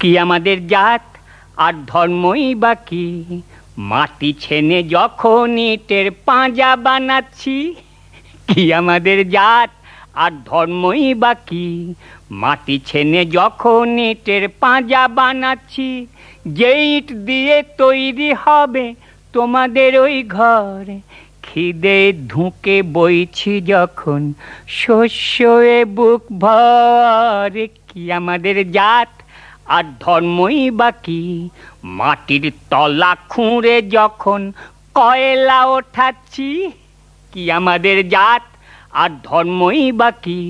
কি আমাদের জাত আর ধর্মই বাকি, মাটি ছেনে যখন ইটের পাঁজা বানাচ্ছি। কি আমাদের জাত আর ধর্মই বাকি, মাটি ছেনে যখন ইটের পাঁজা বানাচ্ছি। যে ইট দিয়ে তৈরি হবে তোমাদের ওই ঘর, খিদে ধুঁকে বইছি যখন শস্যে বুক ভর। কি আমাদের জাত আর ধর্মই বাকি, মাটির তলা খুঁড়ে যখন কয়লা ওঠাচ্ছি। কি আমাদের জাত আর ধর্মই বাকি,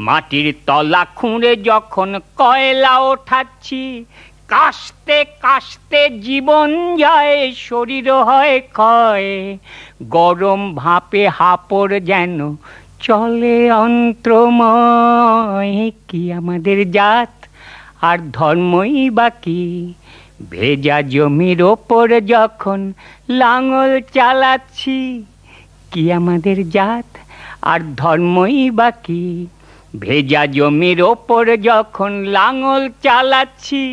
মাটির তলা খুঁড়ে যখন কয়লা ওঠাচ্ছি। কাশতে কাশতে জীবন যায়, শরীর হয় ক্ষয়, গরম ভাপে হাঁপড় যেন চলে অন্ত্রময়। কি আমাদের জাত আর ধর্মই বাকি, ভেজা জমির ওপর যখন লাঙল চালাচ্ছি। কি আমাদের জাত আর ধর্মই বাকি, ভেজা জমির ওপর যখন লাঙল চালাচ্ছি।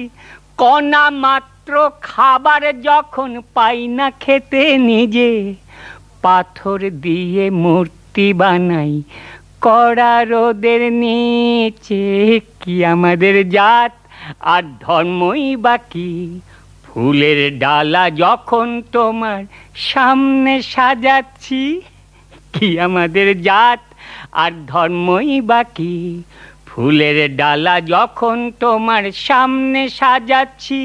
কণা মাত্র খাবার যখন পাই না খেতে নিজে, পাথর দিয়ে মূর্তি বানাই কড়া রোদের নিচে। কি আমাদের জাত আর ধর্মই বাকি, ফুলের ডালা যখন তোমার সামনে সাজাচ্ছি। কি আমাদের জাত আর ধর্মই বাকি, ফুলের ডালা যখন তোমার সামনে সাজাচ্ছি।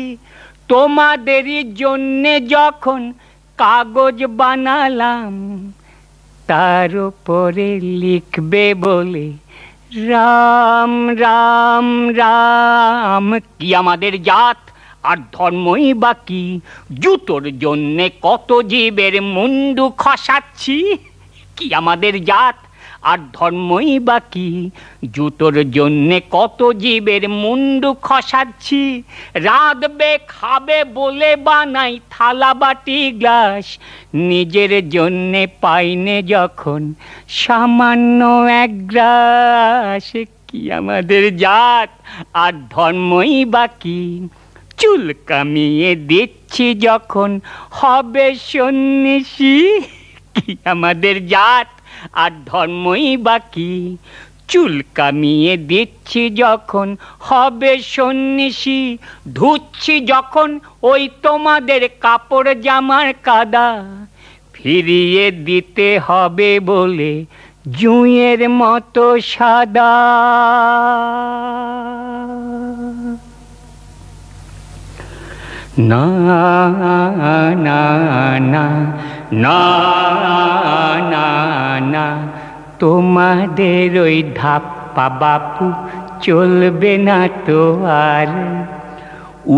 তোমাদেরই জন্যে যখন কাগজ বানালাম, তার উপরে লিখবে বলে রাম রাম রাম। কি আমাদের জাত আর ধর্মই বাকি, জুতোর জন্যে কত জীবের মুন্ডু খসাচ্ছি। কি আমাদের জাত আর ধর্মই বাকি, জুতোর জন্যে কত জীবের মুন্ডু খসাচ্ছি। রাঁধবে খাবে বলে বানাই থালা বাটি গ্লাস, নিজের জন্যে পাইনে যখন সামান্য এক গ্রাস। কি আমাদের জাত আর ধর্মই বাকি, চুল কামিয়ে দিচ্ছি যখন হবে সন্ন্যাসী। কি আমাদের জাত আর ধর্মই বাকি, চুল কামিয়ে দিচ্ছি যখন হবে সন্ন্যাসী। ধুচ্ছি যখন ওই তোমাদের কাপড় জামার কাদা, ফিরিয়ে দিতে হবে বলে জুঁয়ের মতো সাদা। না না না না না না, তোমাদের ওই ধাপ্পা বাপু চলবে না তো আর।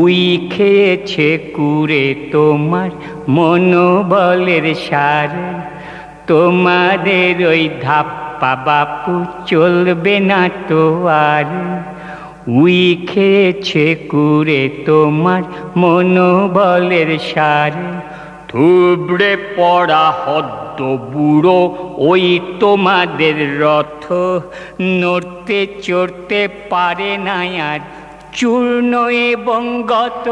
উই খেয়েছে কুড়ে তোমার মনোবলের সার, তোমাদের ওই ধাপ্পা বাপু চলবে না তো আর। উই খেয়েছে কুড়ে তোমার মনোবলের সার, থুবড়ে পড়া হদ্দ বুড়ো ওই তোমাদের রথ, নড়তে চড়তে পারে না আর চূর্ণ এবং গত।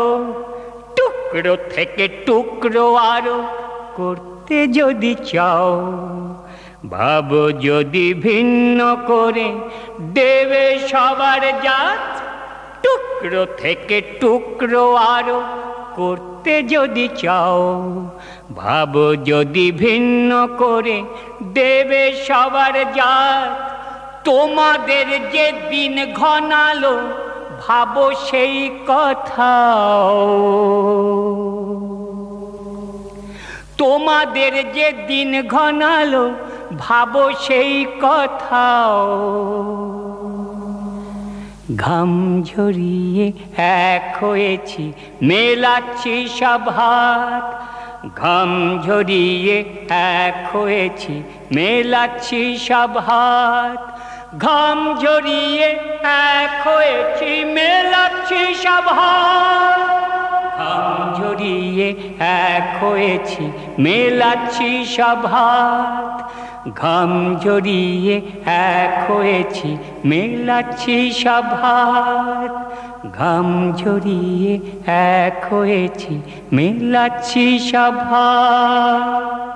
টুকরো থেকে টুকরো আরো করতে যদি চাও, ভাবো যদি ভিন্ন করে দেবে সবার জাত। টুকরো থেকে টুকরো আরো করতে যদি চাও, ভাবো যদি ভিন্ন করে দেবে সবার জাত। তোমাদের যে দিন ঘনালো ভাবো সেই কথাও, তোমাদের যে দিন ঘনালো ভাবো সেই কথাও। ঘাম ঝরিয়ে এক হয়েছি মেলাচ্ছি সব হাত, ঘাম ঝরিয়ে এক হয়েছি মেলাচ্ছি সব হাত। ঘাম ঝরিয়ে এক হয়েছি মেলাচ্ছি সব হাত, ঘাম ঝরিয়ে এক হয়েছি মেলাচ্ছি সব হাত। ঘাম ঝরিয়ে এক হয়েছি মেলাচ্ছি সব হাত। ঘাম ঝরিয়ে এক হয়েছি, মেলাচ্ছি সব হাত।